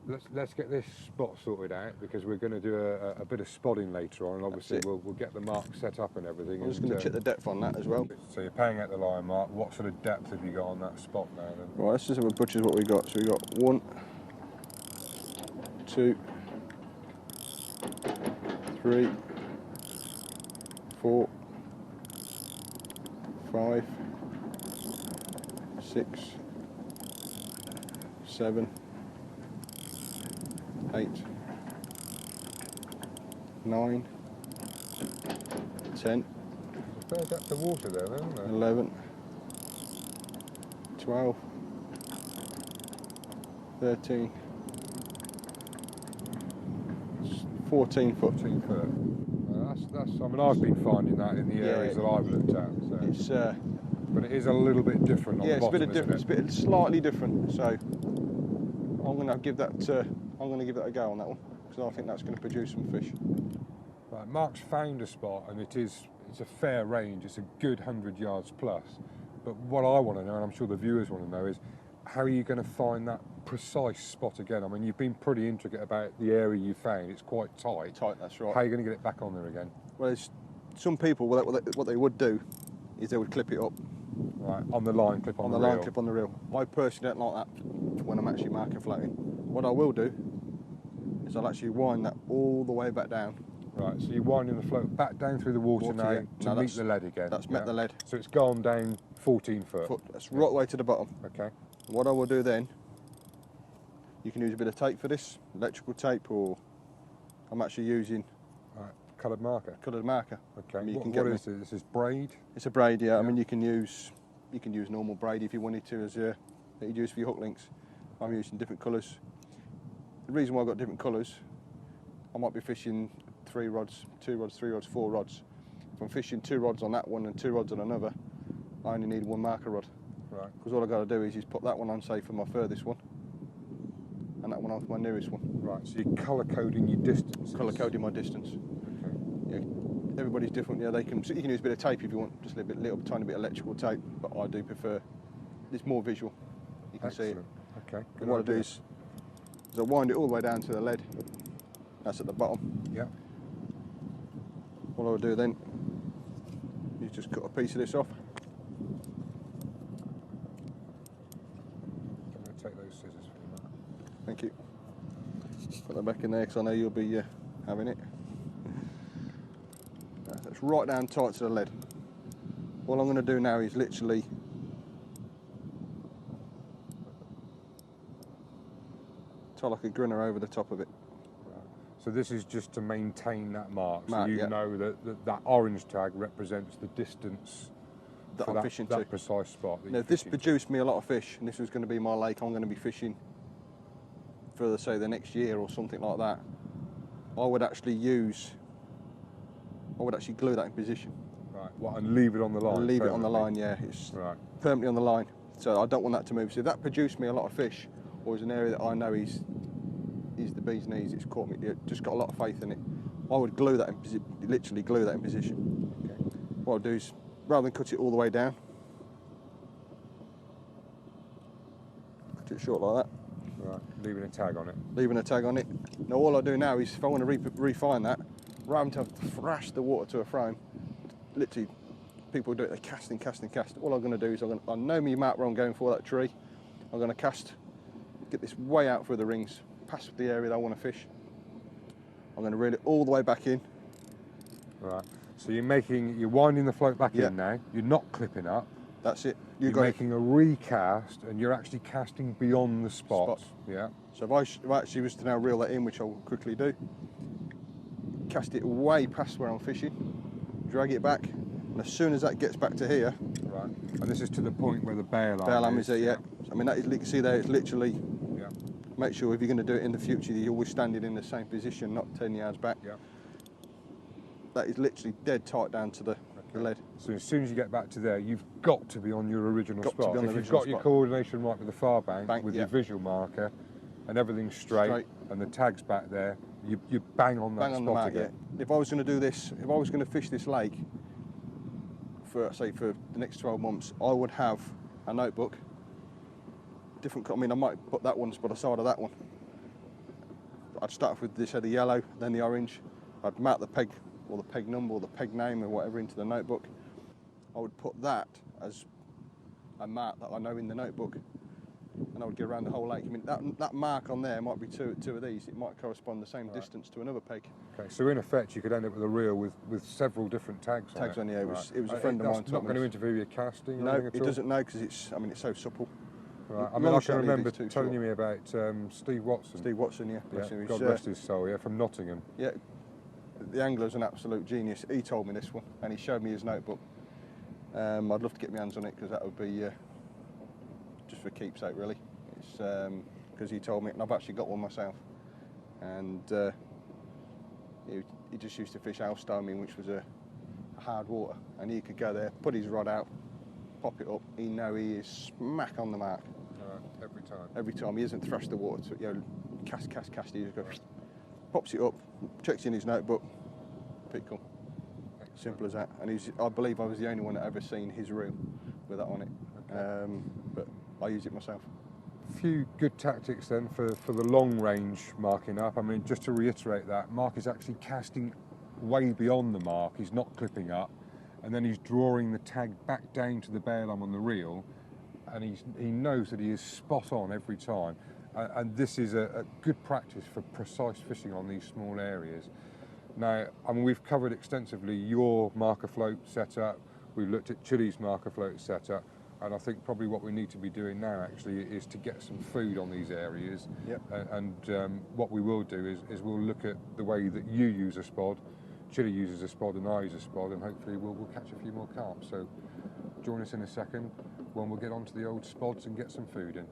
let's get this spot sorted out, because we're going to do a bit of spotting later on, and obviously we'll get the mark set up and everything. I'm just going to check the depth on that as well. So you're paying out the line mark. What sort of depth have you got on that spot now then? Right, let's just have a butcher's what we got. So we got 1, 2, 3, 4, 5, 6, 7, 8, 9, 10. Fair depth of water there, isn't there? 11, 12, 13, 14 foot. 14 foot. That's. I mean, I've been finding that in the areas that I've looked at. So. It's but it is a little bit different on the bottom, it's a bit different. It's a bit slightly different. So I'm going to give that. I'm going to give that a go on that one, because I think that's going to produce some fish. Right, Mark's found a spot, and it's a fair range. It's a good 100 yards plus. But what I want to know, and I'm sure the viewers want to know, is how are you going to find that precise spot again? I mean, you've been pretty intricate about the area you found. It's quite tight. Tight, that's right. How are you going to get it back on there again? Well, some people, what they would do is they would clip it up. Right, on the line clip on the reel. On the line clip on the reel. I personally don't like that when I'm actually marker floating. What I will do is I'll actually wind that all the way back down. Right, so you're winding the float back down through the water now yeah. to meet the lead again. That's met the lead. So it's gone down 14 foot. That's right the way to the bottom. Okay. What I will do then, you can use a bit of tape for this, electrical tape, or I'm actually using coloured marker. Coloured marker. Okay. I mean, what is this? This is braid? It's a braid, yeah. I mean, you can use normal braid if you wanted to, as that you'd use for your hook links. I'm using different colours. The reason why I've got different colours, I might be fishing 3 rods, 2 rods, 3 rods, 4 rods. If I'm fishing 2 rods on that one and 2 rods on another, I only need 1 marker rod. Right. Because all I've got to do is just put that one on, say, for my furthest one, and that one on for my nearest one. Right, so you're colour coding your distance. Colour coding my distance. Okay. Yeah, everybody's different. Yeah, you can use a bit of tape if you want, just a little tiny bit of electrical tape. But I do prefer. It's more visual. You can see it. Okay. And what I do is I wind it all the way down to the lead. That's at the bottom. Yeah. What I would do then is just cut a piece of this off. I'm going to take those scissors for you, Mark. Thank you. Put that back in there because I know you'll be having it. That's right down tight to the lead. All I'm going to do now is literally tie like a grinner over the top of it. So this is just to maintain that mark, so Mark, you yeah. know that orange tag represents the distance that for I'm fishing to. that precise spot. Now, if this produced me a lot of fish, and this was going to be my lake, I'm going to be fishing for, say, the next year or something like that, I would actually glue that in position. Right, what, and leave it on the line? And leave it on the line, yeah. It's permanently on the line. So I don't want that to move. So if that produced me a lot of fish, or is an area that I know is the bee's knees, it's caught me, just got a lot of faith in it, I would glue that in literally glue that in position. Okay. What I'll do is, rather than cut it all the way down, cut it short like that. Right, leaving a tag on it. Leaving a tag on it. Now all I do now is, if I want to refine that, rather than to thrash the water to a frame, literally, people do it, they cast and cast and cast. All I'm going to do is, I know me mark where I'm going for that tree. I'm going to cast, get this way out through the rings, past the area that I want to fish. I'm going to reel it all the way back in. Right. So you're winding the float back in now. You're not clipping up. That's it. You're making a recast, and you're actually casting beyond the spot. Yeah. So if I actually was to now reel that in, which I'll quickly do, cast it way past where I'm fishing, drag it back, and as soon as that gets back to here. Right. And this is to the point where the bail arm is there, yeah. I mean, that is, you can see there, it's literally. Yeah. Make sure if you're going to do it in the future, you're always standing in the same position, not 10 yards back. Yeah. That is literally dead tight down to the lead. So as soon as you get back to there, you've got to be on your original spot. If you've got your coordination right with the far bank with yeah. your visual marker, and everything's straight, and the tag's back there, you bang on that spot again. Yeah. If I was going to do this, if I was going to fish this lake for, say, for the next 12 months, I would have a notebook. I mean, I might put that one by the side of that one. I'd start off with this head of yellow, then the orange. I'd mark the peg, or the peg number, or the peg name, or whatever into the notebook. I would put that as a mark that I know in the notebook, and I would get around the whole lake. I mean, that mark on there might be two of these. It might correspond the same distance to another peg. Okay, so in effect, you could end up with a reel with several different tags on it. Yeah. It was a friend of mine. That's not going to interfere with your casting. No, or anything it at doesn't. No, because it's so supple. Right. I mean, I can remember telling you about Steve Watson. Steve Watson, yeah. God rest his soul, yeah, from Nottingham. Yeah, the angler's an absolute genius. He told me this one, and he showed me his notebook. I'd love to get my hands on it, because that would be just for keepsake, really. It's because he told me, and I've actually got one myself. And he just used to fish Alstoming, which was a hard water, and he could go there, put his rod out, pop it up. He is smack on the mark. Every time. Every time. He hasn't thrashed the water. So, cast. He just goes, pops it up, checks in his notebook, pickle. Simple as that. And I believe I was the only one that ever seen his reel with that on it. Okay. But I use it myself. A few good tactics then for the long range marking up. I mean, just to reiterate that, Mark is actually casting way beyond the mark. He's not clipping up, and then he's drawing the tag back down to the bail arm on the reel, and he knows that he is spot on every time. And this is a good practice for precise fishing on these small areas. Now, I mean, we've covered extensively your marker float setup. We've looked at Chili's marker float setup. And I think probably what we need to be doing now actually is to get some food on these areas. Yep. And what we will do is we'll look at the way that you use a spod, Chili uses a spod, and I use a spod, and hopefully we'll catch a few more carp. So join us in a second when we'll get onto the old spods and get some food in.